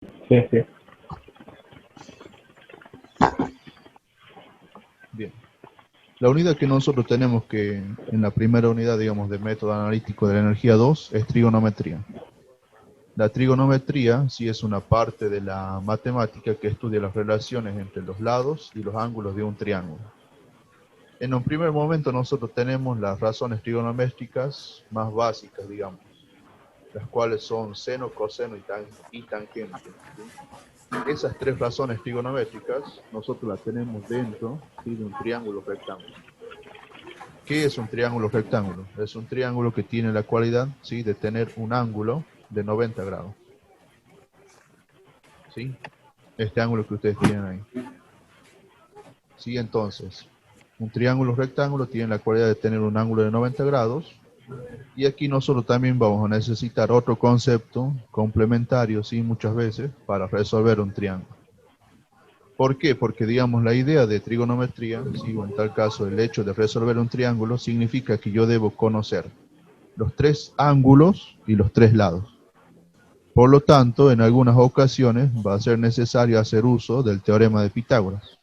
Sí, sí. Bien. La unidad que nosotros tenemos que, en la primera unidad, digamos, de método analítico de la energía 2, es trigonometría. La trigonometría sí es una parte de la matemática que estudia las relaciones entre los lados y los ángulos de un triángulo. En un primer momento nosotros tenemos las razones trigonométricas más básicas, digamos, las cuales son seno, coseno y tangente. ¿Sí? Esas tres razones trigonométricas nosotros las tenemos dentro, ¿sí?, de un triángulo rectángulo. ¿Qué es un triángulo rectángulo? Es un triángulo que tiene la cualidad, ¿sí?, de tener un ángulo de 90 grados. ¿Sí? Este ángulo que ustedes tienen ahí. ¿Sí? Entonces, un triángulo rectángulo tiene la cualidad de tener un ángulo de 90 grados. Y aquí nosotros también vamos a necesitar otro concepto complementario, ¿sí?, muchas veces, para resolver un triángulo. ¿Por qué? Porque, digamos, la idea de trigonometría, ¿sí?, o en tal caso el hecho de resolver un triángulo, significa que yo debo conocer los tres ángulos y los tres lados. Por lo tanto, en algunas ocasiones va a ser necesario hacer uso del teorema de Pitágoras.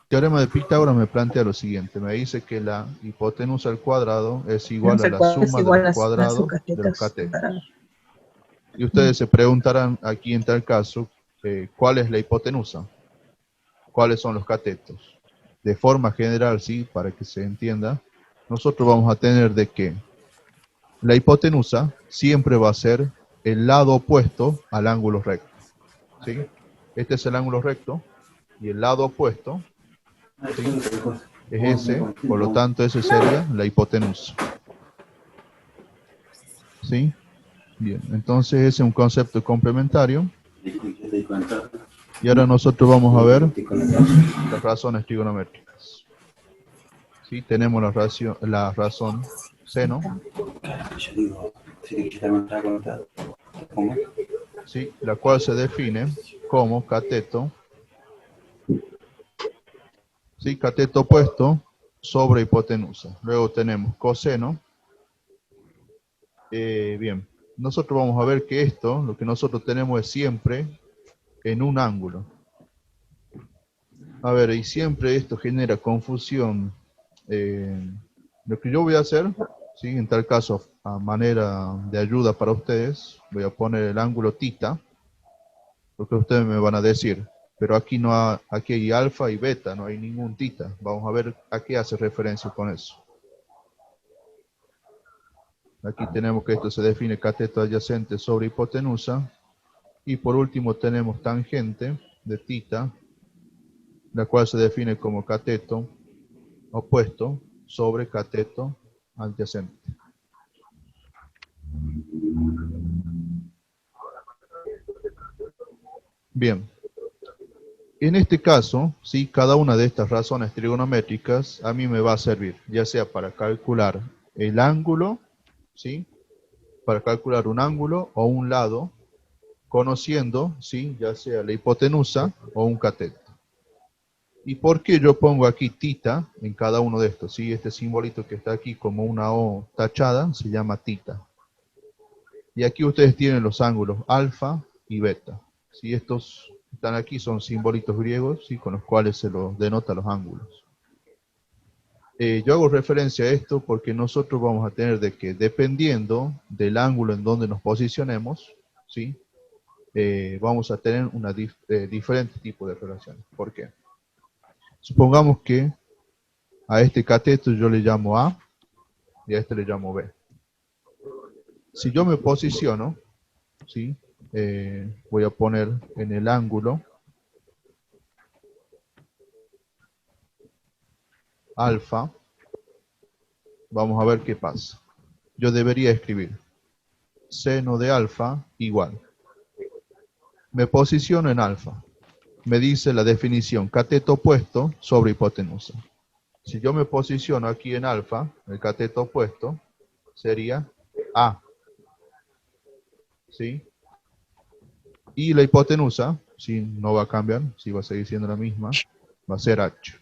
El teorema de Pitágoras me plantea lo siguiente, me dice que la hipotenusa al cuadrado es igual a la Es suma de los igual a sus cuadrados de los catetos. catetos. Y ustedes se preguntarán aquí en tal caso, ¿cuál es la hipotenusa? ¿Cuáles son los catetos? De forma general, sí, para que se entienda, nosotros vamos a tener de que la hipotenusa siempre va a ser el lado opuesto al ángulo recto. ¿Sí? Este es el ángulo recto y el lado opuesto, ¿sí?, es ese, por lo tanto ese sería la hipotenusa. ¿Sí? Bien, entonces ese es un concepto complementario. Y ahora nosotros vamos a ver las razones trigonométricas. ¿Sí? Tenemos la razón seno, ¿sí?, la cual se define como cateto, ¿sí?, cateto opuesto sobre hipotenusa. Luego tenemos coseno. Bien, nosotros vamos a ver que esto, lo que nosotros tenemos es siempre en un ángulo. A ver, y siempre esto genera confusión. Lo que yo voy a hacer, ¿sí?, en tal caso, a manera de ayuda para ustedes, voy a poner el ángulo tita, lo que ustedes me van a decir. Pero aquí no aquí hay alfa y beta, no hay ningún tita. Vamos a ver a qué hace referencia con eso. Aquí tenemos que esto se define cateto adyacente sobre hipotenusa. Y por último tenemos tangente de tita, la cual se define como cateto opuesto sobre cateto adyacente. Bien, en este caso, ¿sí?, cada una de estas razones trigonométricas a mí me va a servir, ya sea para calcular el ángulo, ¿sí?, para calcular un ángulo o un lado, conociendo, ¿sí?, ya sea la hipotenusa o un cateto. ¿Y por qué yo pongo aquí tita en cada uno de estos? ¿Sí? Este simbolito que está aquí como una O tachada se llama tita. Y aquí ustedes tienen los ángulos alfa y beta. ¿Sí? Estos están aquí, son simbolitos griegos, ¿sí?, con los cuales se los denota los ángulos. Yo hago referencia a esto porque nosotros vamos a tener de que, dependiendo del ángulo en donde nos posicionemos, ¿sí?, vamos a tener una diferente tipo de relaciones. ¿Por qué? Supongamos que a este cateto yo le llamo A y a este le llamo B. Si yo me posiciono, ¿sí?, voy a poner en el ángulo alfa, vamos a ver qué pasa. Yo debería escribir seno de alfa igual. Me posiciono en alfa. Me dice la definición, cateto opuesto sobre hipotenusa. Si yo me posiciono aquí en alfa, el cateto opuesto sería A. ¿Sí? Y la hipotenusa, si no va a cambiar, si va a seguir siendo la misma, va a ser H.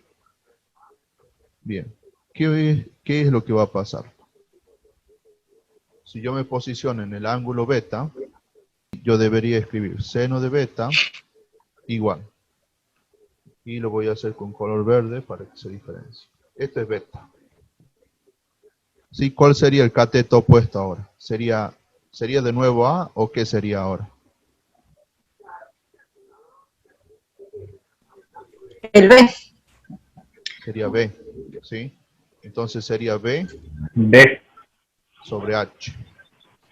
Bien, ¿qué es lo que va a pasar? Si yo me posiciono en el ángulo beta, yo debería escribir seno de beta igual. Y lo voy a hacer con color verde para que se diferencie. Esto es beta. ¿Sí? ¿Cuál sería el cateto opuesto ahora? ¿Sería de nuevo A o qué sería ahora? El B. Sería B, ¿sí? Entonces sería B B. sobre H.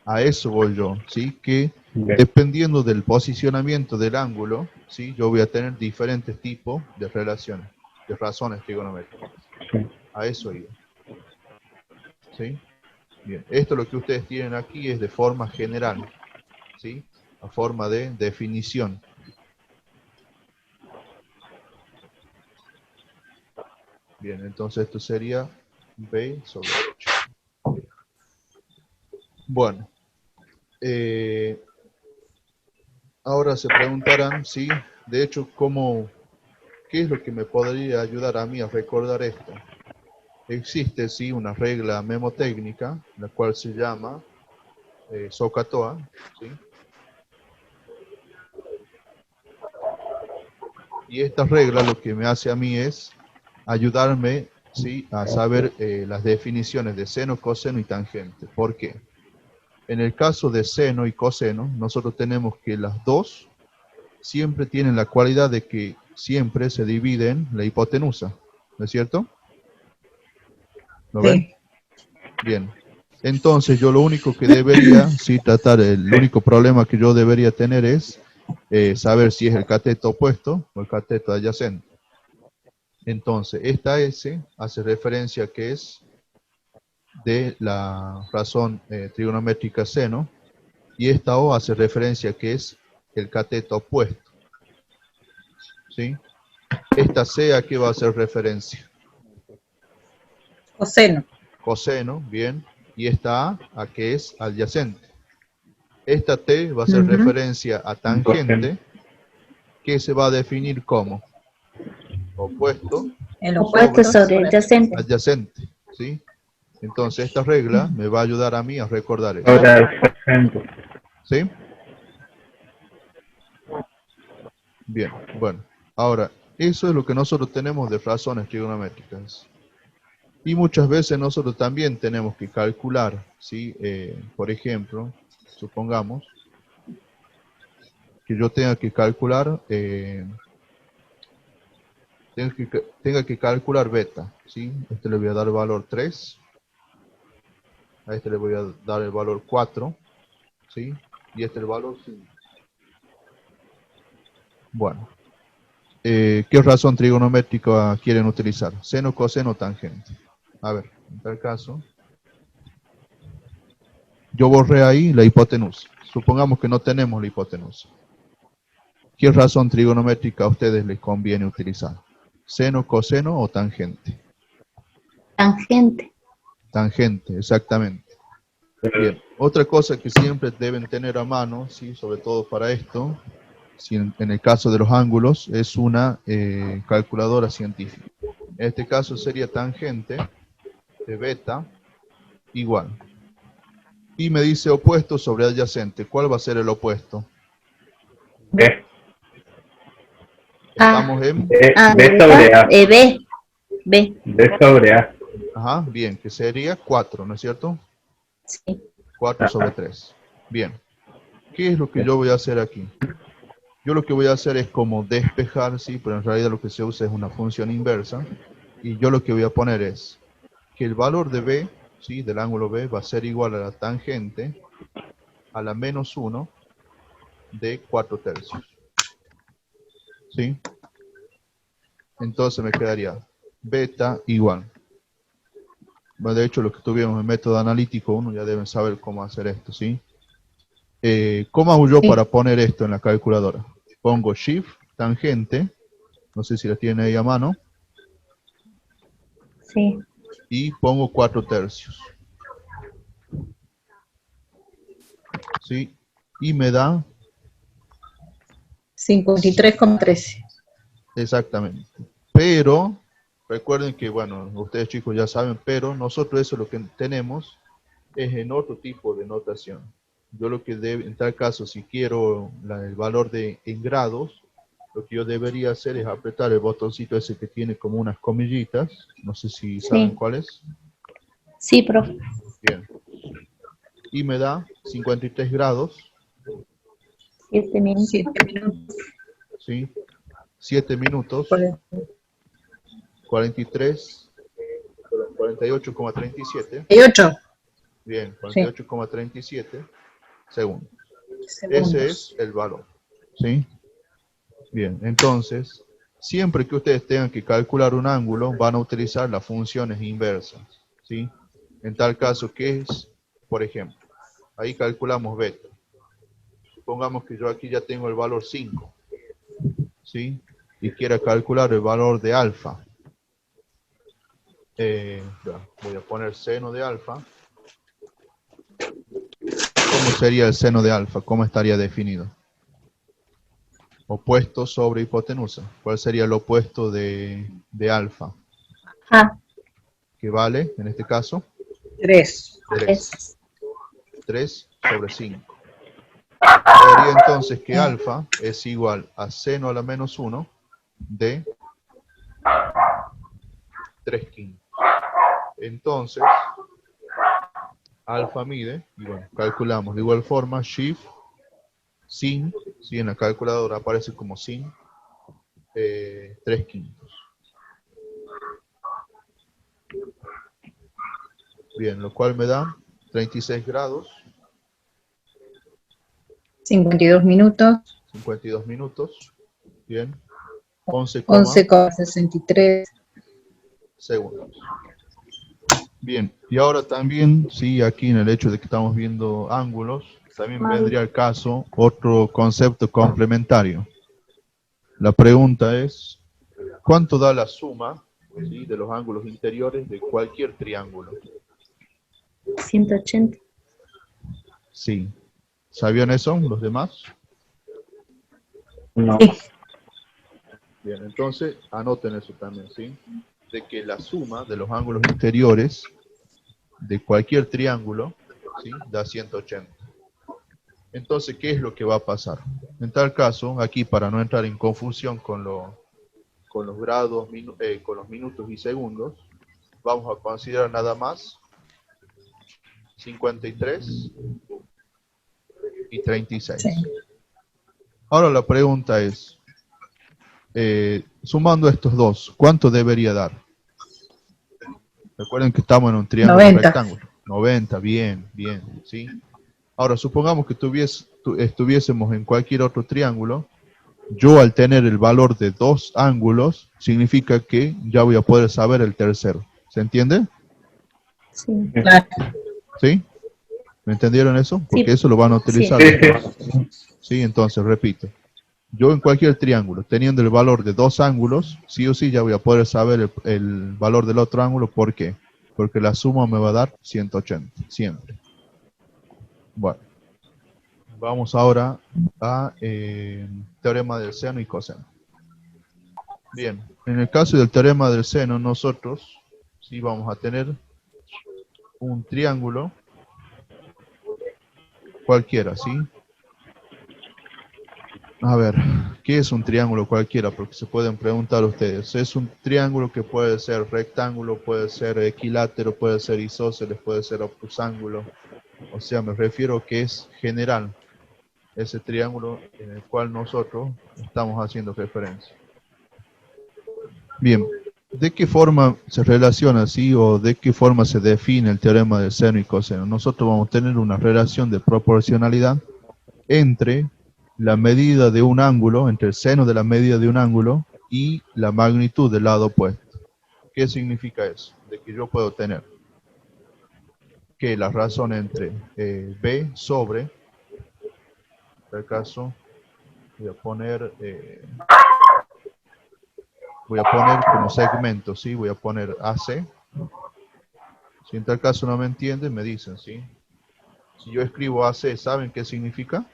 A eso voy yo, ¿sí? Que B. dependiendo del posicionamiento del ángulo, ¿sí? Yo voy a tener diferentes tipos de relaciones, de razones trigonométricas. Sí. A eso iba, ¿sí? Bien, esto lo que ustedes tienen aquí es de forma general, ¿sí? A forma de definición. Bien, entonces esto sería B sobre H. Bueno, ahora se preguntarán, sí, de hecho, ¿qué es lo que me podría ayudar a mí a recordar esto? Existe, sí, una regla memotécnica, la cual se llama SOHCAHTOA, ¿sí? Y esta regla lo que me hace a mí es ayudarme, ¿sí? A saber las definiciones de seno, coseno y tangente. ¿Por qué? En el caso de seno y coseno, nosotros tenemos que las dos siempre tienen la cualidad de que siempre se dividen la hipotenusa, ¿no es cierto? ¿Lo ven? Sí. Bien. Entonces yo lo único que debería, sí, el único problema que yo debería tener es saber si es el cateto opuesto o el cateto adyacente. Entonces, esta S hace referencia que es de la razón trigonométrica seno, y esta O hace referencia que es el cateto opuesto, ¿sí? Esta C a qué va a hacer referencia. Coseno. Coseno, bien, y esta a qué es adyacente. Esta T va a hacer referencia a tangente, que se va a definir como opuesto El Opuesto opuesto sobre adyacente. adyacente, ¿sí? Entonces esta regla me va a ayudar a mí a recordar eso, Ahora el centro. ¿sí? Bien, bueno, ahora, eso es lo que nosotros tenemos de razones trigonométricas. Y muchas veces nosotros también tenemos que calcular, ¿sí? Por ejemplo, supongamos que yo tenga que calcular, tenga que calcular beta, ¿sí? A este le voy a dar el valor 3, a este le voy a dar el valor 4, ¿sí? Y este el valor 5. Bueno, ¿qué razón trigonométrica quieren utilizar? Seno, coseno, tangente. A ver, en tal caso, yo borré ahí la hipotenusa. Supongamos que no tenemos la hipotenusa. ¿Qué razón trigonométrica a ustedes les conviene utilizar? ¿Seno, coseno o tangente? Tangente. Tangente, exactamente. Bien, otra cosa que siempre deben tener a mano, ¿sí? Sobre todo para esto, si en el caso de los ángulos, es una calculadora científica. En este caso sería tangente de beta igual. Y me dice opuesto sobre adyacente. ¿Cuál va a ser el opuesto? B. Estamos en... B sobre A. B. B. B sobre A. Ajá, bien, que sería 4, ¿no es cierto? Sí. 4 sobre 3. Bien. ¿Qué es lo que yo voy a hacer aquí? Yo lo que voy a hacer es como despejar, ¿sí? Pero en realidad lo que se usa es una función inversa. Y yo lo que voy a poner es que el valor de B, ¿sí? Del ángulo B va a ser igual a la tangente a la menos 1 de 4 tercios. ¿Sí? Entonces me quedaría beta igual. Bueno, de hecho, los que tuvieron el método analítico 1 ya deben saber cómo hacer esto, ¿sí? ¿Cómo hago yo para poner esto en la calculadora? Pongo shift, tangente, no sé si la tienen ahí a mano, Sí. y pongo 4 tercios. ¿Sí? Y me da 53,13. exactamente. Pero, recuerden que, bueno, ustedes chicos ya saben, pero nosotros eso lo que tenemos es en otro tipo de notación. yo lo que en tal caso, si quiero el valor en grados, lo que yo debería hacer es apretar el botoncito ese que tiene como unas comillitas, no sé si saben Sí. cuál es. Sí, profe. Bien. Y me da 53 grados, 7 minutos. 7 minutos. ¿sí? 7 minutos, 43, 48,37. 48 Bien, Sí. 48,37 segundos. segundos. Ese es el valor, ¿sí? Bien, entonces, siempre que ustedes tengan que calcular un ángulo, van a utilizar las funciones inversas, ¿sí? En tal caso, ¿qué es? Por ejemplo, ahí calculamos beta. Supongamos que yo aquí ya tengo el valor 5, ¿sí? Y quiera calcular el valor de alfa. Voy a poner seno de alfa. ¿Cómo sería el seno de alfa? ¿Cómo estaría definido? Opuesto sobre hipotenusa. ¿Cuál sería el opuesto de alfa? Ah, ¿Qué vale en este caso? 3. 3. es 3 sobre 5. Daría entonces que alfa es igual a seno a la menos 1 de 3 quintos. Entonces, alfa mide, y bueno, calculamos de igual forma, shift, sin, si en la calculadora aparece como sin, 3 quintos. Bien, lo cual me da 36 grados, 52 minutos. 52 minutos, bien, 11, 11,63. segundos. Bien, y ahora también, sí, aquí en el hecho de que estamos viendo ángulos, también vendría al caso otro concepto complementario. La pregunta es, ¿cuánto da la suma, ¿sí?, de los ángulos interiores de cualquier triángulo? 180. Sí. ¿Sabían eso los demás? No. Sí. Bien, entonces anoten eso también, ¿sí? De que la suma de los ángulos interiores de cualquier triángulo, ¿sí?, da 180. Entonces, ¿qué es lo que va a pasar? En tal caso, aquí para no entrar en confusión con los grados, con los minutos y segundos, vamos a considerar nada más 53 y 36. Sí. Ahora la pregunta es, sumando estos dos, ¿cuánto debería dar? Recuerden que estamos en un triángulo 90. rectángulo. 90, bien, bien, ¿sí? Ahora, supongamos que estuviésemos en cualquier otro triángulo. Yo, al tener el valor de dos ángulos, significa que ya voy a poder saber el tercero. ¿Se entiende? Sí. Claro. ¿Sí? ¿Me entendieron eso? Porque Sí. eso lo van a utilizar Sí, después. sí. ¿Sí? Entonces, repito. Yo en cualquier triángulo, teniendo el valor de dos ángulos, sí o sí ya voy a poder saber el valor del otro ángulo. ¿Por qué? Porque la suma me va a dar 180, siempre. Bueno, vamos ahora a teorema del seno y coseno. Bien, en el caso del teorema del seno, nosotros sí vamos a tener un triángulo cualquiera, ¿sí? A ver, ¿qué es un triángulo cualquiera? Porque se pueden preguntar ustedes. Es un triángulo que puede ser rectángulo, puede ser equilátero, puede ser isósceles, puede ser obtusángulo. O sea, me refiero que es general ese triángulo en el cual nosotros estamos haciendo referencia. Bien, ¿de qué forma se relaciona así o de qué forma se define el teorema del seno y coseno? Nosotros vamos a tener una relación de proporcionalidad entre la medida de un ángulo, entre el seno de la medida de un ángulo y la magnitud del lado opuesto. ¿Qué significa eso? De que yo puedo tener que la razón entre B sobre, en este caso, voy a poner como segmento, ¿sí? Voy a poner AC. Si en tal caso no me entienden, me dicen, ¿sí? Si yo escribo AC, ¿saben qué significa?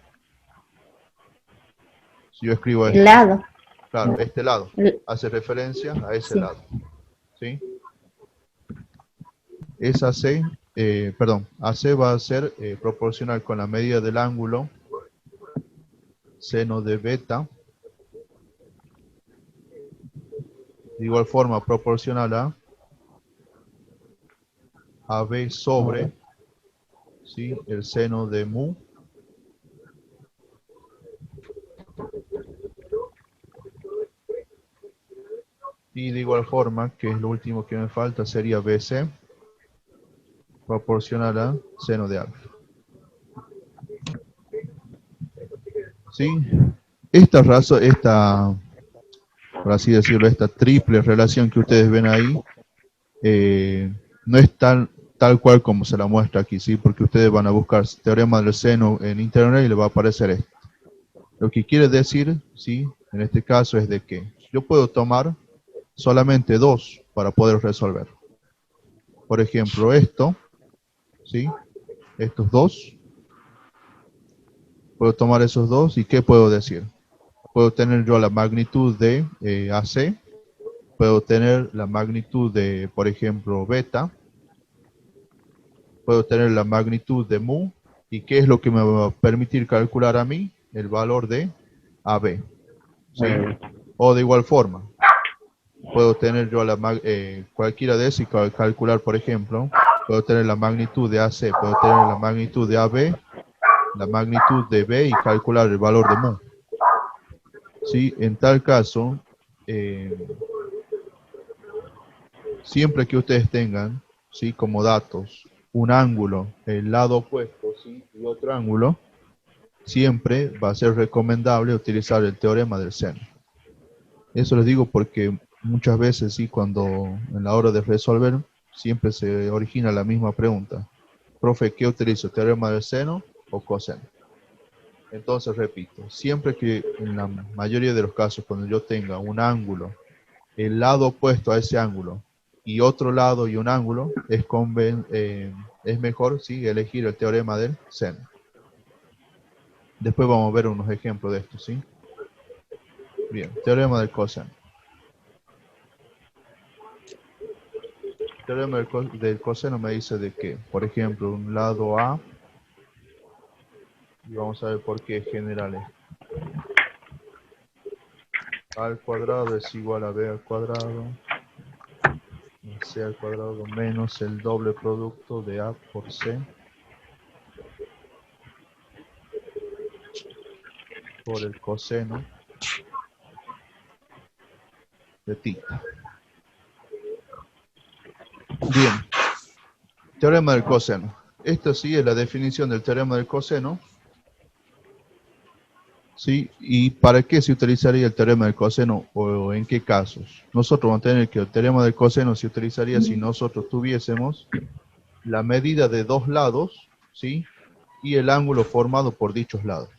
Si yo escribo El esto, lado. claro, este lado, El- hace referencia a ese Sí. lado, ¿sí? Es AC perdón, AC va a ser proporcional con la medida del ángulo seno de beta, de igual forma proporcional a AB sobre, ¿sí?, el seno de mu, y de igual forma, que es lo último que me falta, sería BC proporcional a seno de alfa. ¿Sí? Esta razón, por así decirlo, esta triple relación que ustedes ven ahí, no es tal cual como se la muestra aquí, ¿sí? Porque ustedes van a buscar teorema del seno en internet y les va a aparecer esto. Lo que quiere decir, ¿sí?, en este caso es de que yo puedo tomar solamente dos para poder resolver. Por ejemplo, esto, ¿sí?, estos dos, puedo tomar esos dos y ¿qué puedo decir? Puedo tener yo la magnitud de AC, puedo tener la magnitud de, por ejemplo, beta, puedo tener la magnitud de mu, y ¿qué es lo que me va a permitir calcular a mí? El valor de AB, ¿sí? O de igual forma, puedo tener yo cualquiera de esos y calcular, por ejemplo, puedo tener la magnitud de AC, puedo tener la magnitud de AB, la magnitud de B y calcular el valor de mu. ¿Sí? En tal caso, siempre que ustedes tengan, ¿sí?, como datos un ángulo, el lado opuesto, ¿sí?, y otro ángulo, siempre va a ser recomendable utilizar el teorema del seno. Eso les digo porque muchas veces, sí, cuando en la hora de resolver, siempre se origina la misma pregunta. Profe, ¿qué utilizo? ¿Teorema del seno o coseno? Entonces, repito, siempre que en la mayoría de los casos, cuando yo tenga un ángulo, el lado opuesto a ese ángulo, y otro lado y un ángulo, es mejor, ¿sí?, elegir el teorema del seno. Después vamos a ver unos ejemplos de esto, ¿sí? Bien, teorema del coseno. El teorema del coseno me dice de que, por ejemplo, un lado A, y vamos a ver por qué es general esto. A al cuadrado es igual a B al cuadrado, C al cuadrado menos el doble producto de A por C por el coseno de θ. Bien, teorema del coseno. Esto sí es la definición del teorema del coseno. ¿Sí? ¿Y para qué se utilizaría el teorema del coseno o en qué casos? Nosotros vamos a tener que el teorema del coseno se utilizaría si nosotros tuviésemos la medida de dos lados, ¿sí?, y el ángulo formado por dichos lados.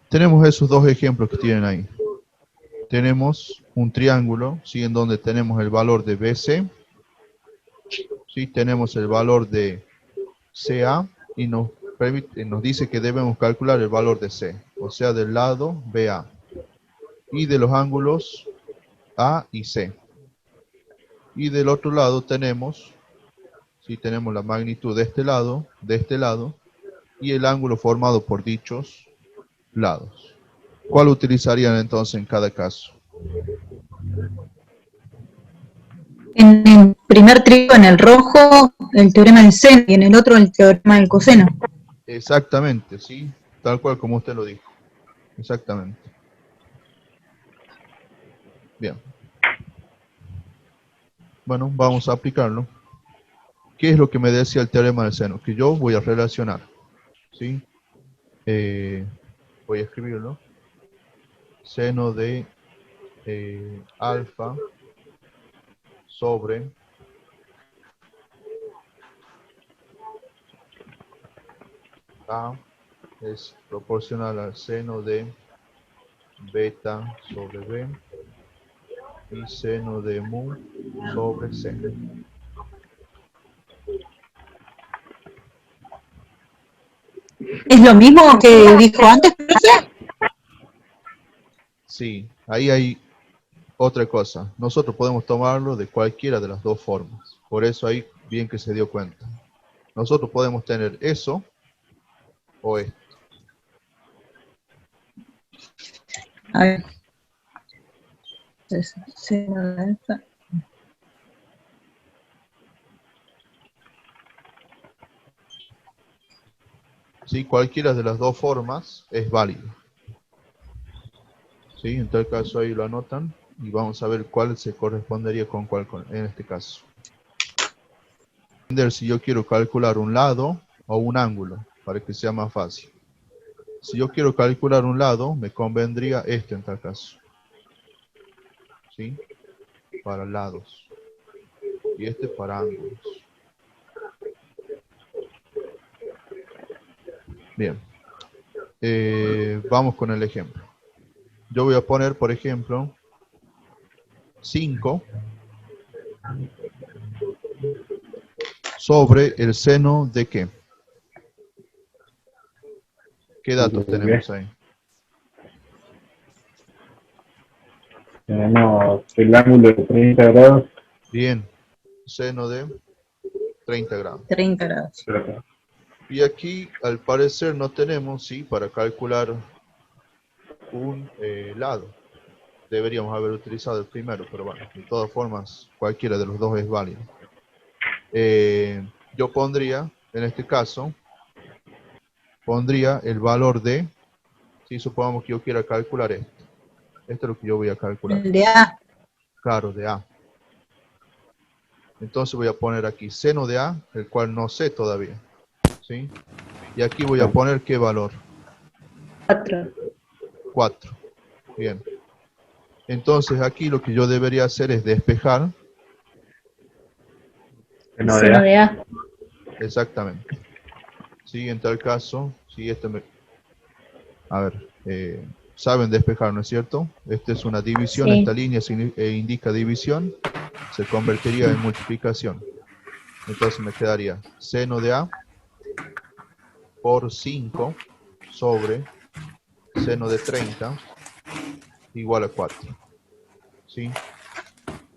Tenemos esos dos ejemplos que tienen ahí. Tenemos un triángulo, ¿sí?, en donde tenemos el valor de BC, ¿sí?, tenemos el valor de CA y nos dice que debemos calcular el valor de C, o sea, del lado BA, y de los ángulos A y C. Y del otro lado tenemos, ¿sí?, tenemos la magnitud de este lado, y el ángulo formado por dichos lados. ¿Cuál utilizarían entonces en cada caso? En el primer trigo, en el rojo, el teorema del seno, y en el otro el teorema del coseno. Exactamente, ¿sí? Tal cual como usted lo dijo. Exactamente. Bien. Bueno, vamos a aplicarlo. ¿Qué es lo que me decía el teorema del seno? Que yo voy a relacionar, ¿sí? Voy a escribirlo. Seno de alfa sobre A es proporcional al seno de beta sobre B y seno de mu sobre C. ¿Es lo mismo que dijo antes, profe? Sí, ahí hay otra cosa. Nosotros podemos tomarlo de cualquiera de las dos formas. Por eso ahí bien que se dio cuenta. Nosotros podemos tener eso o esto. A ver. Entonces, seno de esta. ¿Sí? Cualquiera de las dos formas es válido. ¿Sí? En tal caso ahí lo anotan y vamos a ver cuál se correspondería con cuál en este caso. Si yo quiero calcular un lado o un ángulo para que sea más fácil. Si yo quiero calcular un lado, me convendría este en tal caso. ¿Sí? Para lados. Y este para ángulos. Bien. Vamos con el ejemplo. Yo voy a poner, por ejemplo, 5 sobre el seno de ¿qué? ¿Qué datos tenemos ahí? Tenemos el ángulo de 30 grados. Bien, seno de 30 grados. 30 grados. Y aquí, al parecer, no tenemos, sí, para calcular un lado. Deberíamos haber utilizado el primero, pero bueno, de todas formas, cualquiera de los dos es válido. Yo pondría, en este caso, pondría el valor de, si supongamos que yo quiera calcular esto. Esto es lo que yo voy a calcular. El de A. Claro, de A. Entonces voy a poner aquí seno de A, el cual no sé todavía. ¿Sí? Y aquí voy a poner ¿qué valor? 4. 4. Bien. Entonces aquí lo que yo debería hacer es despejar. Seno de Seno A. de A. Exactamente. Sí, en tal caso, sí, a ver, saben despejar, ¿no es cierto? Esta es una división, Sí. esta línea indica división, se convertiría en multiplicación. Entonces me quedaría seno de A por 5 sobre seno de 30 igual a 4. ¿Sí?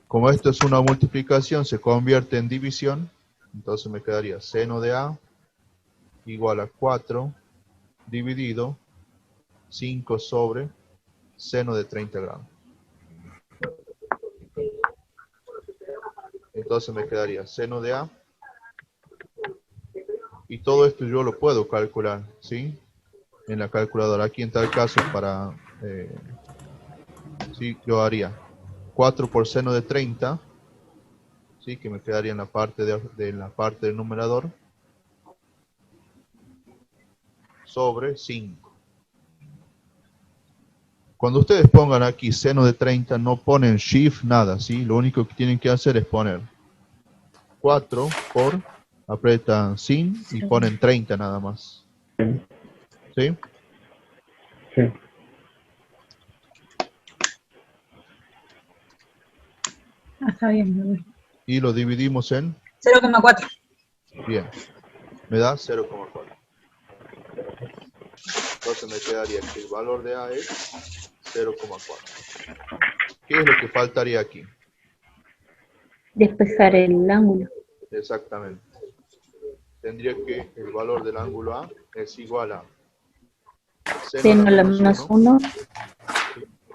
Como esto es una multiplicación, se convierte en división, entonces me quedaría seno de A igual a 4 dividido 5 sobre seno de 30 grados. Entonces me quedaría seno de A. Y todo esto yo lo puedo calcular, ¿sí? En la calculadora. Aquí en tal caso sí, yo haría 4 por seno de 30, ¿sí? Que me quedaría en la parte de la parte del numerador, sobre 5. Cuando ustedes pongan aquí seno de 30, no ponen shift, nada, ¿sí? Lo único que tienen que hacer es poner 4 por, apretan sin y ponen 30 nada más. ¿Sí? Sí. Ah, está bien. Y lo dividimos en, 0,4. bien, me da 0,4. Entonces me quedaría que el valor de A es 0,4. ¿Qué es lo que faltaría aquí? Despejar el ángulo. Exactamente. Tendría que el valor del ángulo A es igual a Seno a la menos 1.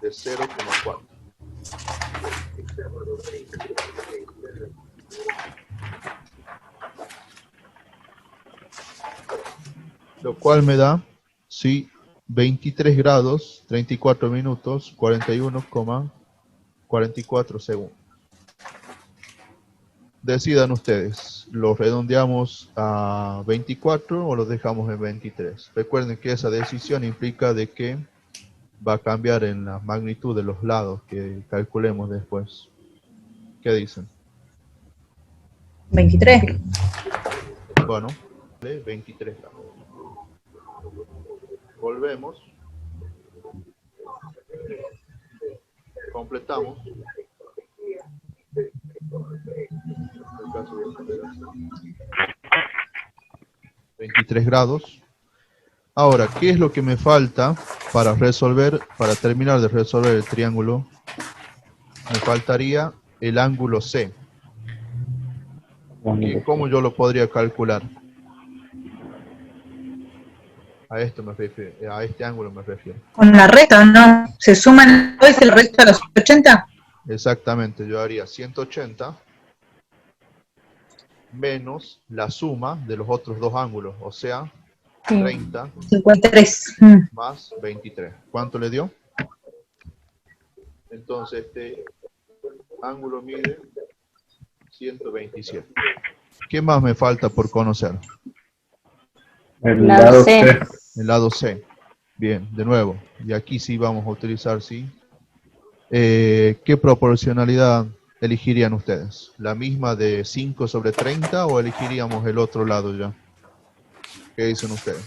de 0,4. Lo cual me da, sí, 23 grados, 34 minutos, 41,44 segundos. Decidan ustedes, ¿lo redondeamos a 24 o lo dejamos en 23? Recuerden que esa decisión implica de que va a cambiar en la magnitud de los lados que calculemos después. ¿Qué dicen? 23. Bueno, 23 grados. Volvemos. Completamos. El caso de 23 grados. Ahora, ¿qué es lo que me falta para terminar de resolver el triángulo? Me faltaría el ángulo C. ¿Y cómo yo lo podría calcular? A esto me refiero, a este ángulo me refiero. Con la recta, ¿no? ¿Se suman hoy se le resta a los 80? Exactamente, yo haría 180 menos la suma de los otros dos ángulos, o sea, Sí. 30 53. más 23. ¿Cuánto le dio? Entonces este ángulo mide 127. ¿Qué más me falta por conocer? El Lado lado C. C. El lado C. Bien, de nuevo. Y aquí sí vamos a utilizar, sí. ¿Qué proporcionalidad elegirían ustedes? ¿La misma de 5 sobre 30 o elegiríamos el otro lado ya? ¿Qué dicen ustedes?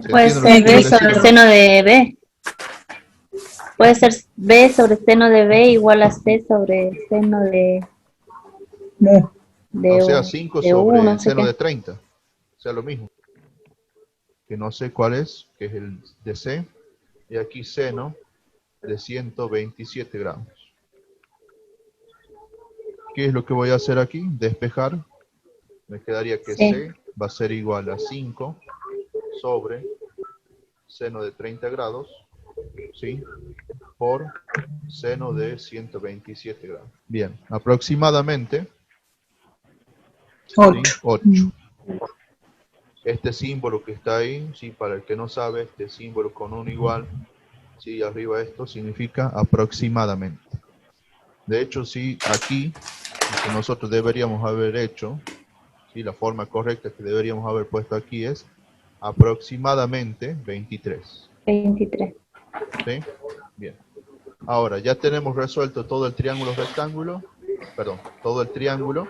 Puede entiende lo que ser quiero B decir sobre o no? seno de B. Puede ser B sobre seno de B igual a C sobre seno de, O sea, 5 de U, sobre no el sé seno qué. de 30. O sea, lo mismo. Que no sé cuál es, que es el de C. Y aquí seno de 127 grados. ¿Qué es lo que voy a hacer aquí? Despejar. Me quedaría que Sí. C va a ser igual a 5 sobre seno de 30 grados, ¿sí? Por seno de 127 grados. Bien, aproximadamente, ¿sí? 8. 8. Este símbolo que está ahí, ¿sí? Para el que no sabe, este símbolo con un igual, ¿sí? Arriba esto significa aproximadamente. De hecho, sí, aquí, lo que nosotros deberíamos haber hecho, ¿sí? La forma correcta que deberíamos haber puesto aquí es aproximadamente 23. 23. ¿Sí? Bien. Ahora, ya tenemos resuelto todo el triángulo rectángulo. Perdón, todo el triángulo.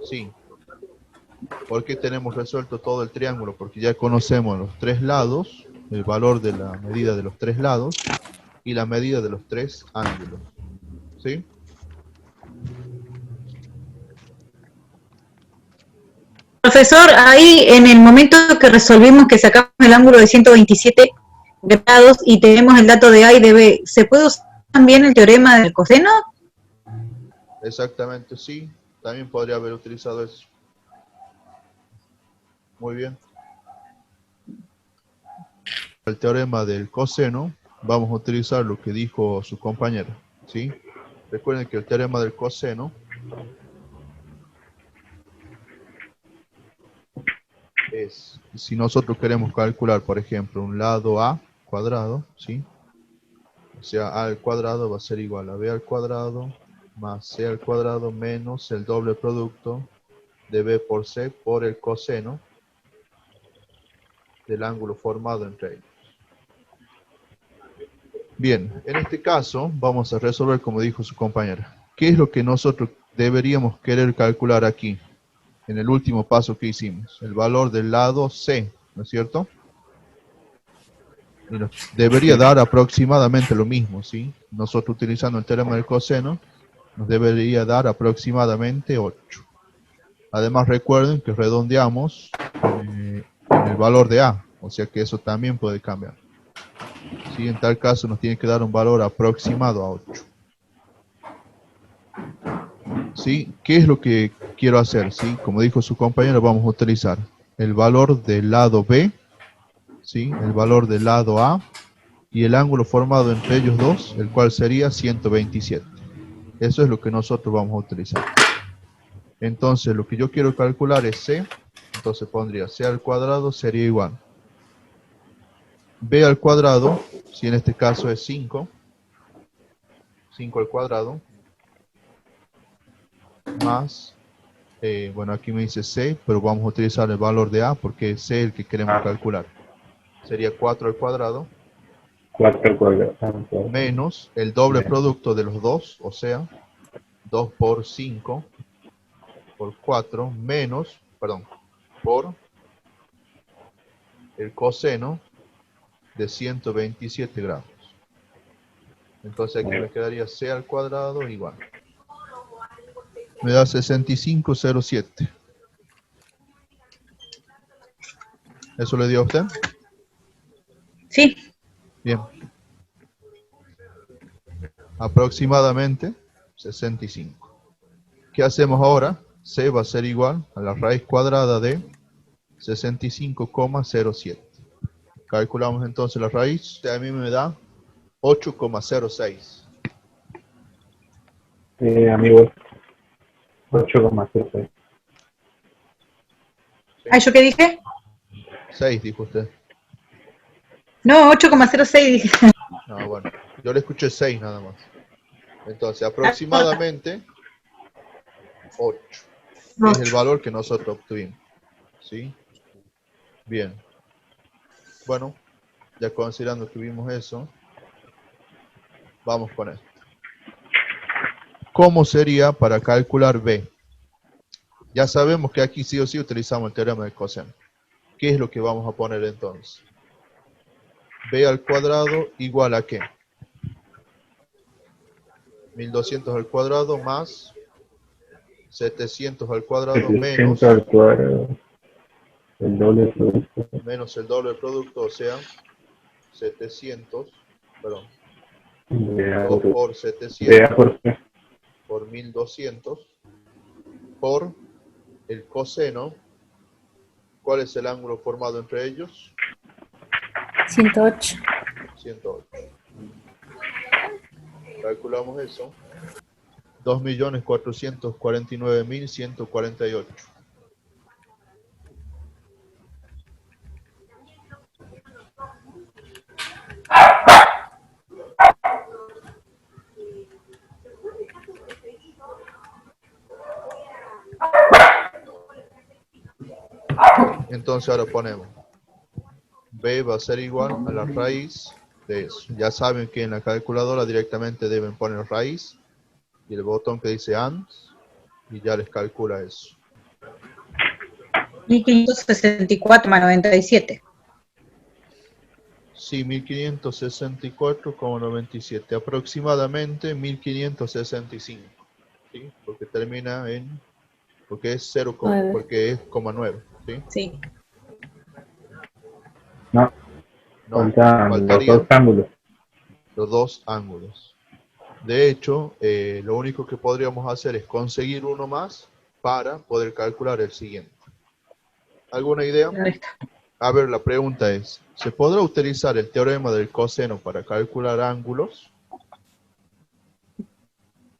Sí. ¿Por qué tenemos resuelto todo el triángulo? Porque ya conocemos los tres lados, el valor de la medida de los tres lados y la medida de los tres ángulos. ¿Sí? Profesor, ahí en el momento que resolvimos que sacamos el ángulo de 127 grados y tenemos el dato de A y de B, ¿se puede usar también el teorema del coseno? Exactamente, sí. También podría haber utilizado eso. Muy bien. El teorema del coseno, vamos a utilizar lo que dijo su compañera, ¿sí? Recuerden que el teorema del coseno es, si nosotros queremos calcular, por ejemplo, un lado A cuadrado, ¿sí? O sea, A al cuadrado va a ser igual a B al cuadrado más C al cuadrado menos el doble producto de B por C por el coseno del ángulo formado entre ellos. Bien, en este caso vamos a resolver como dijo su compañera. ¿Qué es lo que nosotros deberíamos querer calcular aquí? En el último paso que hicimos. El valor del lado C, ¿no es cierto? Y nos debería dar aproximadamente lo mismo, ¿sí? Nosotros utilizando el teorema del coseno, nos debería dar aproximadamente 8. Además recuerden que redondeamos en el valor de A, o sea que eso también puede cambiar. ¿Sí? En tal caso nos tiene que dar un valor aproximado a 8. ¿Sí? ¿Qué es lo que quiero hacer? ¿Sí? Como dijo su compañero, vamos a utilizar el valor del lado B, ¿sí? El valor del lado A y el ángulo formado entre ellos dos, el cual sería 127. Eso es lo que nosotros vamos a utilizar. Entonces, lo que yo quiero calcular es C, entonces pondría C al cuadrado sería igual. B al cuadrado, si en este caso es 5, 5 al cuadrado, más, bueno aquí me dice C, pero vamos a utilizar el valor de A porque es C el que queremos calcular. Sería 4 al cuadrado, 4 al cuadrado. menos el doble producto de los dos, o sea, 2 por 5 por 4, menos, perdón, por el coseno de 127 grados. Entonces aquí me quedaría C al cuadrado igual. Me da 65,07. ¿Eso le dio a usted? Sí. Bien. Aproximadamente 65. ¿Qué hacemos ahora? C va a ser igual a la raíz cuadrada de 65,07. Calculamos entonces la raíz, a mí me da 8,06. Amigo, 8,06. Ah, ¿yo qué dije? 6, dijo usted. No, 8,06 dije. No, bueno, yo le escuché 6 nada más. Entonces, aproximadamente 8. Es el valor que nosotros obtuvimos. ¿Sí? Bien. Bueno, ya considerando que vimos eso, vamos con esto. ¿Cómo sería para calcular B? Ya sabemos que aquí sí o sí utilizamos el teorema del coseno. ¿Qué es lo que vamos a poner entonces? B al cuadrado igual a ¿qué? 1200 al cuadrado más 700 al cuadrado 700 menos, al cuadrado. El doble producto. menos el doble del producto, o sea, 700, perdón, De A 2 por de 700 A por C. por 1200 por el coseno. ¿Cuál es el ángulo formado entre ellos? 108. 108. Calculamos eso. 2.449.148. Entonces ahora ponemos B va a ser igual a la raíz de eso. Ya saben que en la calculadora directamente deben poner raíz y el botón que dice AND y ya les calcula eso. 1564,97. Sí, 1564,97, aproximadamente 1565, ¿sí? Porque termina en, porque es 0, 9. porque es 9, ¿sí? Sí. No, No, faltan los faltarían dos ángulos. los dos ángulos. De hecho, lo único que podríamos hacer es conseguir uno más para poder calcular el siguiente. ¿Alguna idea? Ahí está. A ver, la pregunta es, ¿se podrá utilizar el teorema del coseno para calcular ángulos?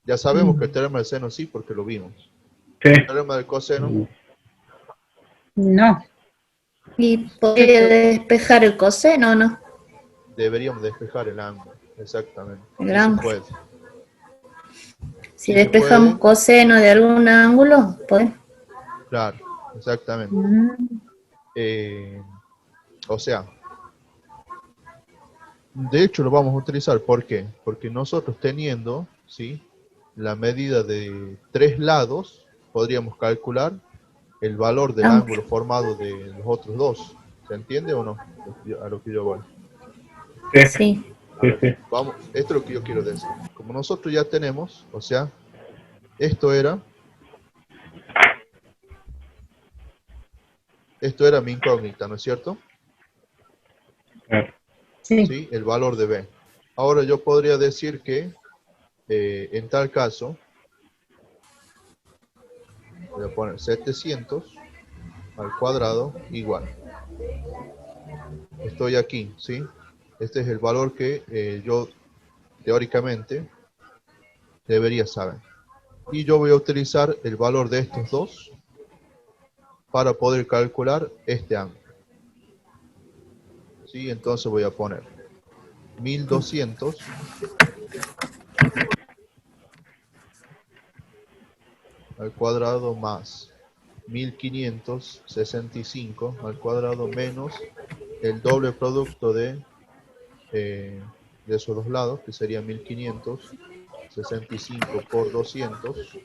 Ya sabemos que el teorema del seno sí, porque lo vimos. Sí. El teorema del coseno, No. Y podría despejar el coseno, ¿no? deberíamos despejar el ángulo. Exactamente. El Sí se ángulo. puede. Si Sí se despejamos puede. coseno de algún ángulo, pues Claro, exactamente. O sea, de hecho lo vamos a utilizar. ¿Por qué? Porque nosotros teniendo, ¿sí?, la medida de 3 lados, podríamos calcular el valor del ángulo formado de los otros dos. ¿Se entiende o no? A lo que yo voy. sí. A ver, vamos, esto es lo que yo quiero decir. Como nosotros ya tenemos, o sea, esto era mi incógnita, ¿no es cierto? Sí. ¿Sí? El valor de B. Ahora yo podría decir que en tal caso voy a poner 700 al cuadrado igual. Estoy aquí, ¿sí? Este es el valor que yo teóricamente debería saber. Y yo voy a utilizar el valor de estos dos para poder calcular este ángulo. ¿Sí? Entonces voy a poner 1200 al cuadrado más 1565 al cuadrado menos el doble producto de esos dos lados, que sería 1565 por 200.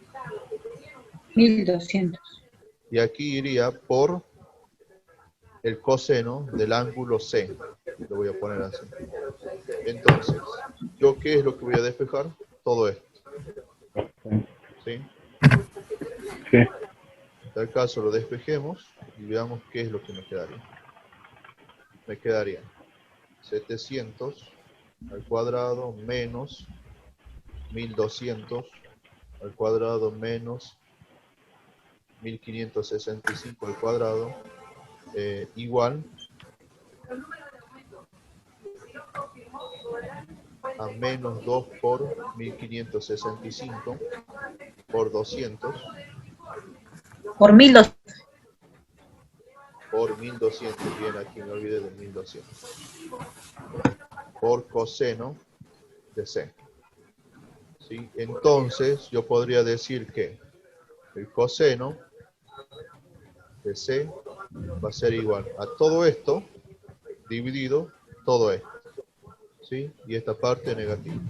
1200. Y aquí iría por el coseno del ángulo C. Lo voy a poner así. Entonces, ¿yo qué es lo que voy a despejar? Todo esto. ¿Sí? Sí. En tal caso lo despejemos y veamos qué es lo que me quedaría. Me quedaría 700 al cuadrado menos 1200 al cuadrado menos 1565 al cuadrado igual a menos 2 por 1565 por 200 Por 1200. por 1200, bien, aquí me olvidé de 1200, por coseno de C. ¿Sí? Entonces yo podría decir que el coseno de C va a ser igual a todo esto dividido todo esto, ¿sí? Y esta parte negativa.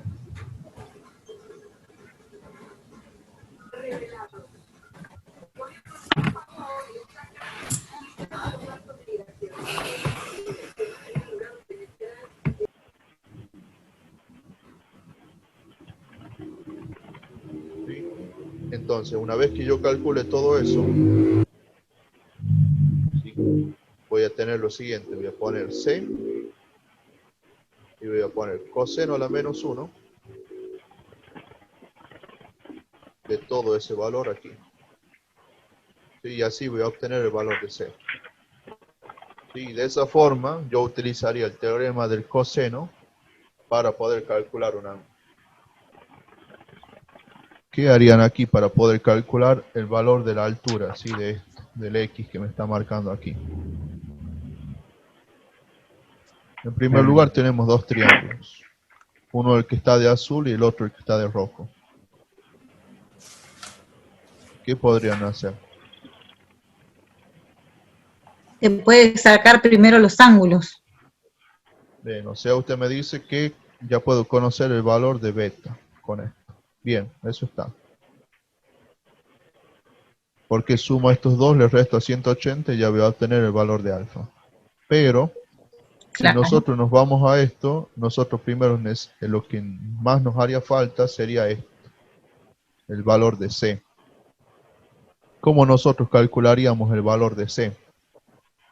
¿Sí? Entonces, una vez que yo calcule todo eso, ¿sí? Voy a tener lo siguiente, voy a poner C y voy a poner coseno a la menos 1 de todo ese valor aquí. ¿Sí? Y así voy a obtener el valor de C. ¿Sí? De esa forma yo utilizaría el teorema del coseno para poder calcular un ángulo. ¿Qué harían aquí para poder calcular el valor de la altura, ¿sí? Del X que me está marcando aquí? En primer lugar tenemos dos triángulos. Uno el que está de azul y el otro el que está de rojo. ¿Qué podrían hacer? Se puede sacar primero los ángulos. Bien, o sea, usted me dice que ya puedo conocer el valor de beta con esto. Bien, eso está. Porque sumo a estos dos, le resto a 180 y ya voy a obtener el valor de alfa. Pero, si Claro. nosotros nos vamos a esto, nosotros primero lo que más nos haría falta sería esto, el valor de C. ¿Cómo nosotros calcularíamos el valor de C?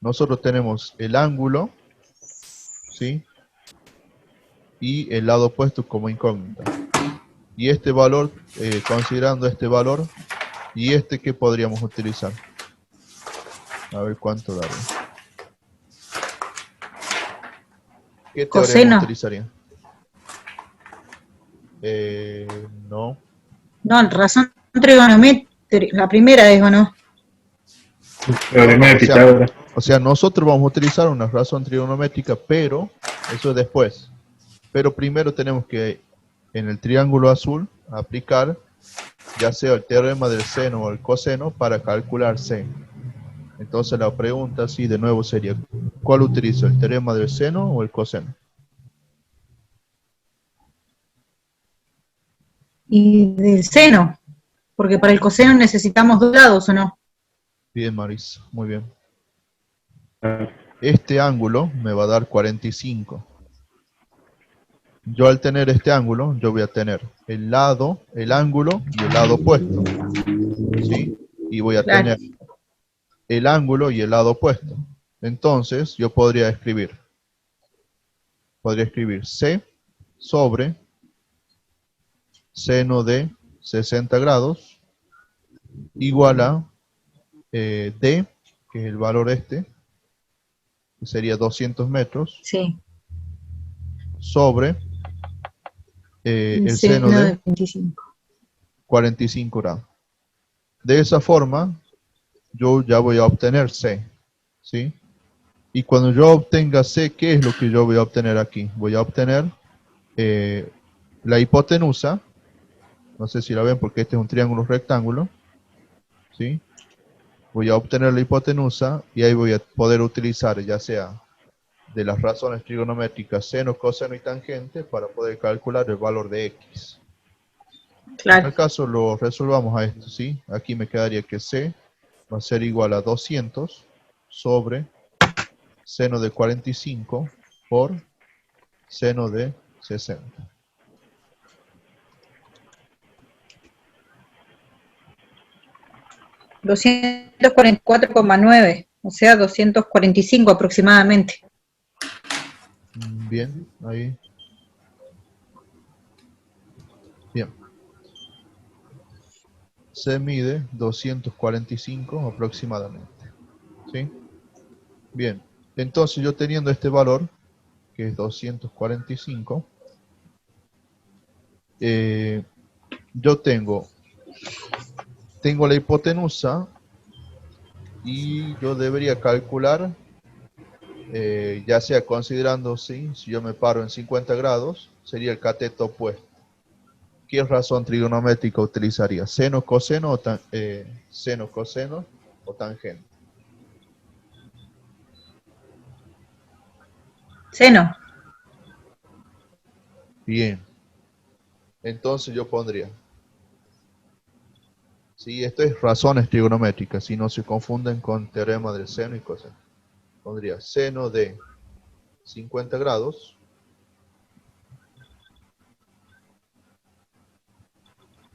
Nosotros tenemos el ángulo, ¿sí? Y el lado opuesto como incógnita. Y este valor, considerando este valor, y este que podríamos utilizar. A ver cuánto daría. ¿Qué teorema Coseno. utilizaría? No. No, razón trigonométrica. La primera es, ¿o no? Teorema de Pitágoras. O sea, nosotros vamos a utilizar una razón trigonométrica, pero eso es después. Pero primero tenemos que, en el triángulo azul, aplicar ya sea el teorema del seno o el coseno para calcular C. Entonces la pregunta, sí, de nuevo sería, ¿cuál utilizo? ¿El teorema del seno o el coseno? Y del seno, porque para el coseno necesitamos dos lados, ¿o no? Bien, Maris, muy bien. Este ángulo me va a dar 45. Yo al tener este ángulo, yo voy a tener el lado, el ángulo y el lado opuesto. ¿Sí? Y voy a Claro. tener el ángulo y el lado opuesto. Entonces, yo podría escribir C sobre seno de 60 grados igual a D, que es el valor este, que sería 200 metros, Sí. sobre el seno seno de de 25. 45 grados. De esa forma, yo ya voy a obtener C, ¿sí? Y cuando yo obtenga C, ¿qué es lo que yo voy a obtener aquí? Voy a obtener la hipotenusa, no sé si la ven porque este es un triángulo rectángulo, ¿sí? Voy a obtener la hipotenusa y ahí voy a poder utilizar ya sea de las razones trigonométricas seno, coseno y tangente para poder calcular el valor de X. En el caso lo resolvamos a esto, ¿sí? Aquí me quedaría que C va a ser igual a 200 sobre seno de 45 por seno de 60. $244,9, o sea, 245 aproximadamente. Bien, ahí. Bien. Se mide 245 aproximadamente. ¿Sí? Bien, entonces yo teniendo este valor, que es 245, yo tengo la hipotenusa y yo debería calcular, ya sea considerando, ¿sí? Si yo me paro en 50 grados, sería el cateto opuesto. ¿Qué razón trigonométrica utilizaría? ¿Seno, coseno o seno, coseno o tangente? Seno. Bien. Entonces yo pondría, sí, esto es razones trigonométricas, si no se confunden con teorema del seno y coseno. Pondría seno de 50 grados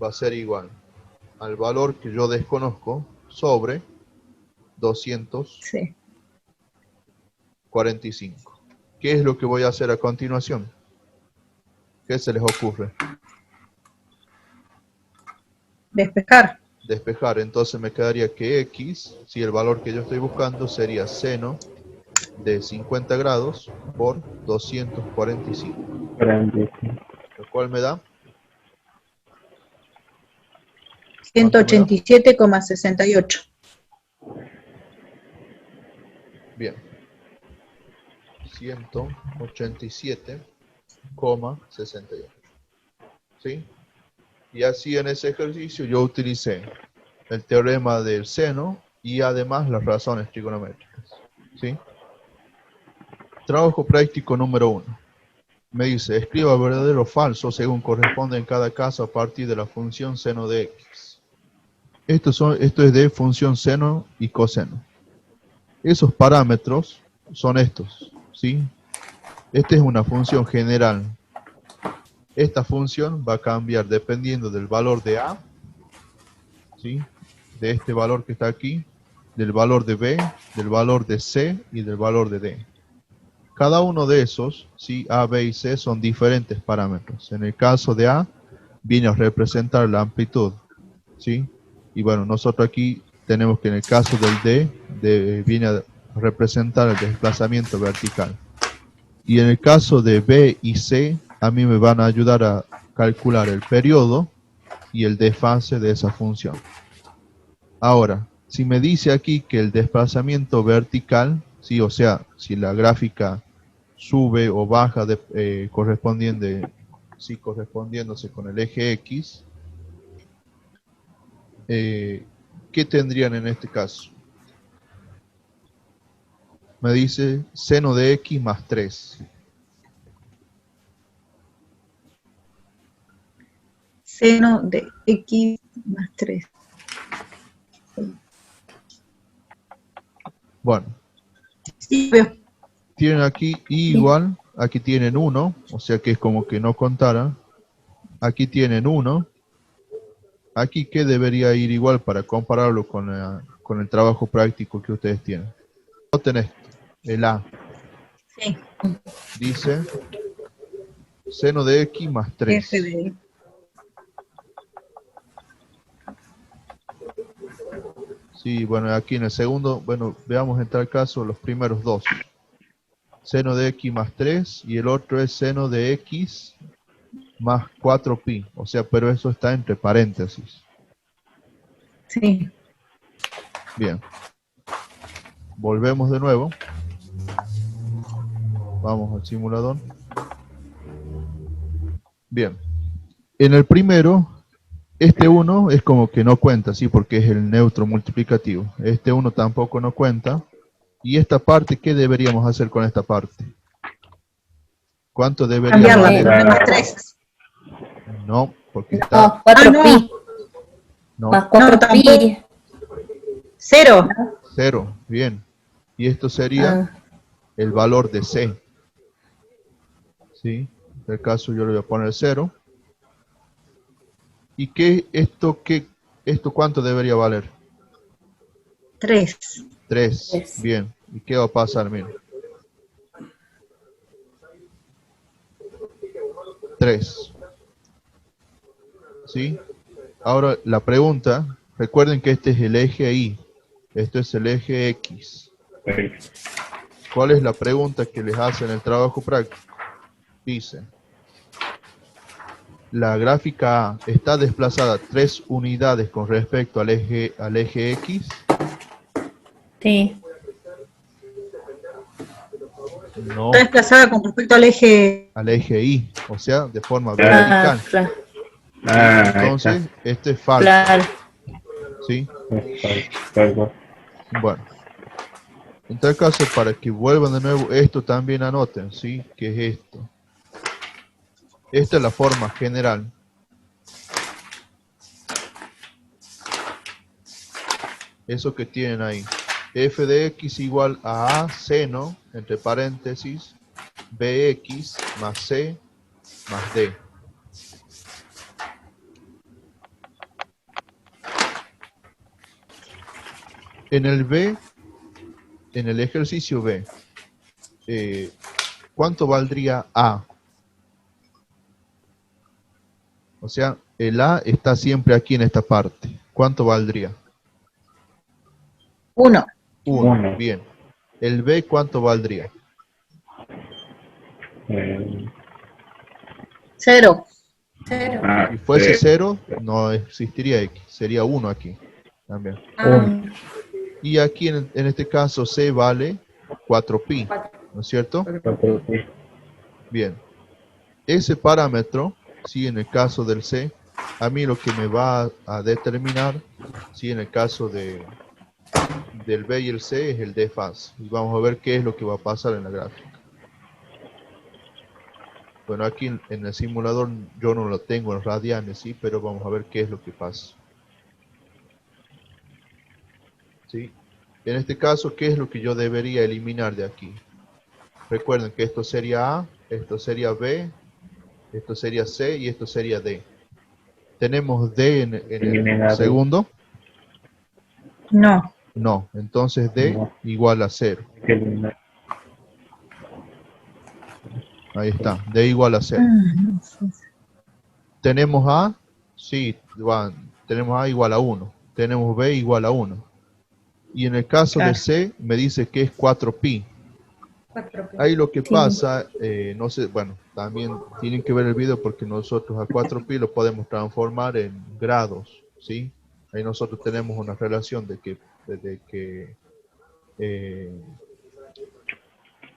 va a ser igual al valor que yo desconozco sobre 245. Sí. ¿Qué es lo que voy a hacer a continuación? ¿Qué se les ocurre? Despejar. Despejar. Entonces me quedaría que x, si el valor que yo estoy buscando sería seno de 50 grados por 245. 45. Lo cual me da 187,68. bien, 187,68. ¿Sí? Y así en ese ejercicio yo utilicé el teorema del seno y además las razones trigonométricas. ¿Sí? Trabajo práctico número 1. Me dice, escriba verdadero o falso según corresponde en cada caso a partir de la función seno de x. Esto es de función seno y coseno. Esos parámetros son estos, ¿sí? Esta es una función general. Esta función va a cambiar dependiendo del valor de a, ¿sí? De este valor que está aquí, del valor de b, del valor de c y del valor de d. Cada uno de esos, ¿sí? A, B y C son diferentes parámetros. En el caso de A, viene a representar la amplitud, ¿sí? Y bueno, nosotros aquí tenemos que en el caso del D, viene a representar el desplazamiento vertical. Y en el caso de B y C, a mí me van a ayudar a calcular el periodo y el desfase de esa función. Ahora, si me dice aquí que el desplazamiento vertical, ¿sí? O sea, si la gráfica sube o baja correspondiéndose con el eje X, ¿qué tendrían en este caso? Me dice seno de X más 3. Seno de x más 3. Bueno, Sí, veo. tienen aquí I igual, aquí tienen 1, o sea que es como que no contara. Aquí tienen 1. Aquí, ¿qué debería ir igual para compararlo con el trabajo práctico que ustedes tienen? Noten esto, el A. Sí. Dice seno de X más 3. F de Sí, bueno, aquí en el segundo, bueno, veamos en tal caso los primeros dos. Seno de X más 3 y el otro es seno de X más 4pi. O sea, pero eso está entre paréntesis. Sí. Bien. Volvemos de nuevo. Vamos al simulador. Bien. En el primero, este 1 es como que no cuenta, ¿sí? Porque es el neutro multiplicativo. Este 1 tampoco no cuenta. Y esta parte, ¿qué deberíamos hacer con esta parte? ¿Cuánto debería Cambiarla, valer? poner más 3. No, porque No, está... 4 no. pi. No, Más 4 No, pi. tampoco. 0. 0. Bien. Y esto sería Ah, el valor de C. ¿Sí? En este caso yo le voy a poner 0. ¿Y esto cuánto debería valer? 3. 3. Tres. Bien. ¿Y qué va a pasar? Miren. 3. ¿Sí? Ahora la pregunta, recuerden que este es el eje Y. Esto es el eje X. ¿Cuál es la pregunta que les hace en el trabajo práctico? Dice, la gráfica A está desplazada 3 unidades con respecto al eje X. Sí. No, Está desplazada con respecto al eje. al eje Y, o sea, de forma Ah, vertical. claro. Ah, Entonces, este es falso, Claro. ¿sí? Claro. Bueno, en tal caso, para que vuelvan de nuevo, esto también anoten, ¿sí? ¿Qué es esto? Esta es la forma general. Eso que tienen ahí. F de X igual a seno, entre paréntesis, BX más C más D. En el B, en el ejercicio B, ¿cuánto valdría A? O sea, el A está siempre aquí en esta parte. ¿Cuánto valdría? 1. 1. Uno. Bien. El B, ¿cuánto valdría? 0. Si fuese 0, no existiría X. Sería 1 aquí. También. Y aquí en este caso C vale 4pi. ¿No es cierto? Bien. Ese parámetro, sí, en el caso del C, a mí lo que me va a determinar, sí, en el caso del B y el C, es el desfase. Y vamos a ver qué es lo que va a pasar en la gráfica. Bueno, aquí en el simulador yo no lo tengo en radianes, sí, pero vamos a ver qué es lo que pasa. ¿Sí? En este caso, ¿qué es lo que yo debería eliminar de aquí? Recuerden que esto sería A, esto sería B, esto sería C y esto sería D. ¿Tenemos D en el segundo? No. No, entonces D No. igual a 0. Ahí está, D igual a 0. ¿Tenemos A? Sí, tenemos A igual a 1. Tenemos B igual a 1. Y en el caso de C, me dice que es 4pi. Ahí lo que pasa, no sé, bueno, también tienen que ver el video porque nosotros a 4pi lo podemos transformar en grados, ¿sí? Ahí nosotros tenemos una relación de que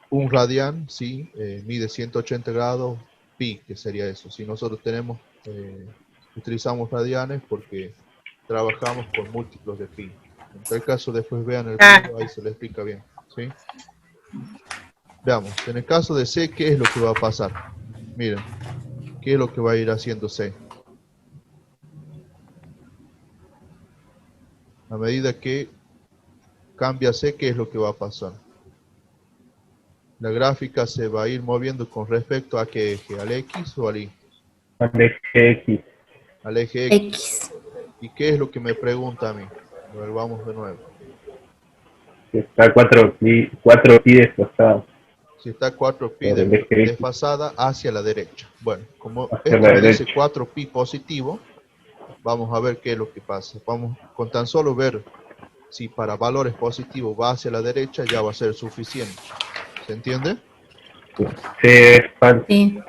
un radian, ¿sí? Mide 180 grados pi, que sería eso. Si nosotros utilizamos radianes porque trabajamos con múltiplos de pi. En tal caso, después vean el video, ahí se le explica bien, ¿sí? Veamos, en el caso de C, ¿qué es lo que va a pasar? Miren, ¿qué es lo que va a ir haciendo C? A medida que cambia C, ¿qué es lo que va a pasar? La gráfica se va a ir moviendo con respecto a qué eje, ¿al X o al Y? Al eje X. Al eje X. ¿Y qué es lo que me pregunta a mí? A ver, vamos de nuevo. Está 4pi desplazado. Si está 4pi Por el eje X. desfasada hacia la derecha. Bueno, como Hacia esto la me dice derecha. 4pi positivo, vamos a ver qué es lo que pasa. Vamos con tan solo ver si para valores positivos va hacia la derecha, ya va a ser suficiente. ¿Se entiende? Sí, es falso. Sí.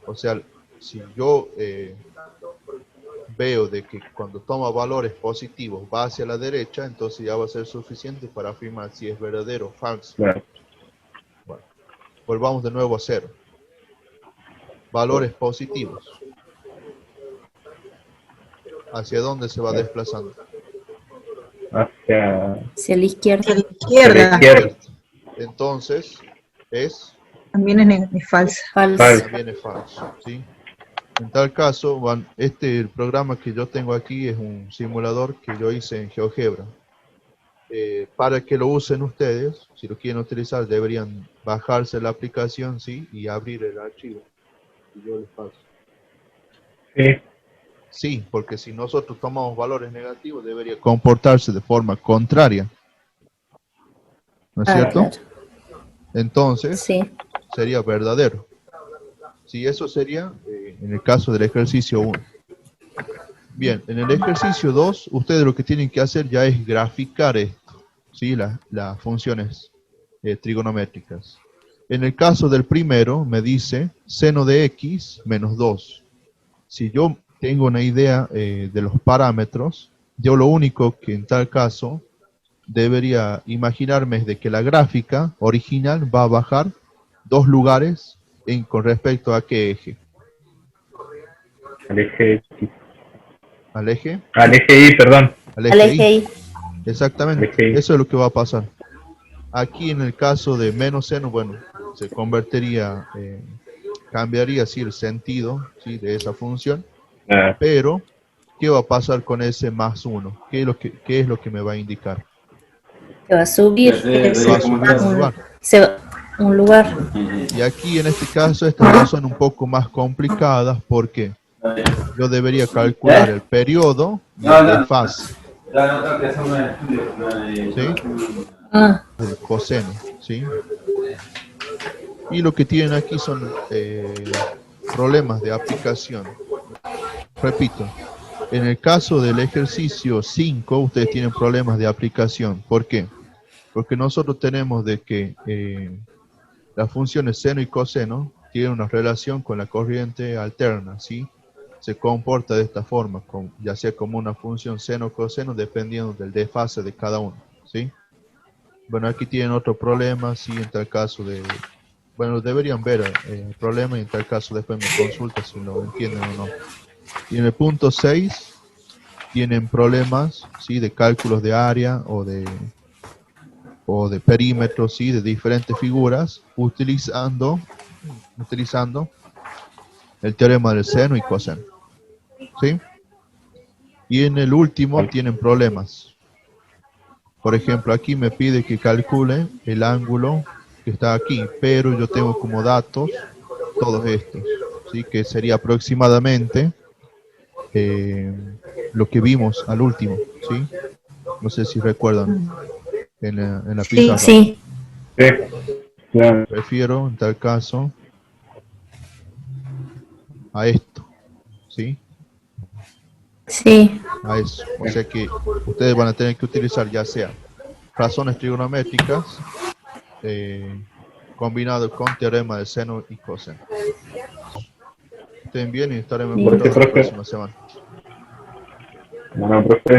O sea, si yo veo de que cuando toma valores positivos va hacia la derecha, entonces ya va a ser suficiente para afirmar si es verdadero o falso. Claro. Bueno, volvamos de nuevo a cero. Valores positivos. ¿Hacia dónde se va desplazando? Hacia la izquierda. Hacia la izquierda. izquierda. Entonces, También es falsa. Falso. también es falso, ¿sí? En tal caso, el programa que yo tengo aquí es un simulador que yo hice en GeoGebra. Para que lo usen ustedes, si lo quieren utilizar, deberían bajarse la aplicación, ¿sí? Y abrir el archivo. Y yo les paso. Sí. Sí, porque si nosotros tomamos valores negativos, debería comportarse de forma contraria. ¿No es cierto? Claro. Entonces, Sí. sería verdadero. Sí, eso sería en el caso del ejercicio 1. Bien, en el ejercicio 2, ustedes lo que tienen que hacer ya es graficar esto, ¿sí? Las funciones trigonométricas. En el caso del primero, me dice seno de x menos 2. Si yo tengo una idea de los parámetros, yo lo único que en tal caso debería imaginarme es de que la gráfica original va a bajar 2 lugares con respecto a qué eje. Al eje X. ¿Al eje? Al eje Y, perdón. Al Al eje eje Y. Y. Exactamente, Al eje Y. eso es lo que va a pasar. Aquí en el caso de menos seno, bueno, se convertiría, cambiaría así el sentido, ¿sí?, de esa función, Ah, pero ¿qué va a pasar con ese más 1? ¿Qué es lo que me va a indicar? Se va a subir. Me va a subir un lugar. Un lugar. Y aquí en este caso estas dos son un poco más complicadas porque yo debería calcular el periodo y el desfase, ¿sí?, Ah, del coseno, ¿sí? Y lo que tienen aquí son problemas de aplicación. Repito, en el caso del ejercicio 5, ustedes tienen problemas de aplicación. ¿Por qué? Porque nosotros tenemos de que las funciones seno y coseno tienen una relación con la corriente alterna, ¿sí? Se comporta de esta forma, ya sea como una función seno o coseno, dependiendo del desfase de cada uno, ¿sí? Bueno, aquí tienen otro problema, ¿sí? En tal caso de... Bueno, deberían ver el problema y en tal caso después me consulta si lo entienden o no. Y en el punto 6 tienen problemas, ¿sí?, de cálculos de área o de perímetros, ¿sí?, de diferentes figuras, utilizando el teorema del seno y coseno, ¿sí? Y en el último tienen problemas. Por ejemplo, aquí me pide que calcule el ángulo que está aquí, pero yo tengo como datos todos estos, ¿sí?, que sería aproximadamente lo que vimos al último, ¿sí? No sé si recuerdan en la Sí. pizarra. sí. sí. Ya. Prefiero, en tal caso, a esto, ¿sí? Sí. A eso. O sea que ustedes van a tener que utilizar ya sea razones trigonométricas combinado con teorema de seno y coseno. Estén bien y estaremos en Sí. ¿Por qué, contacto la profe? próxima semana. Bueno, profe.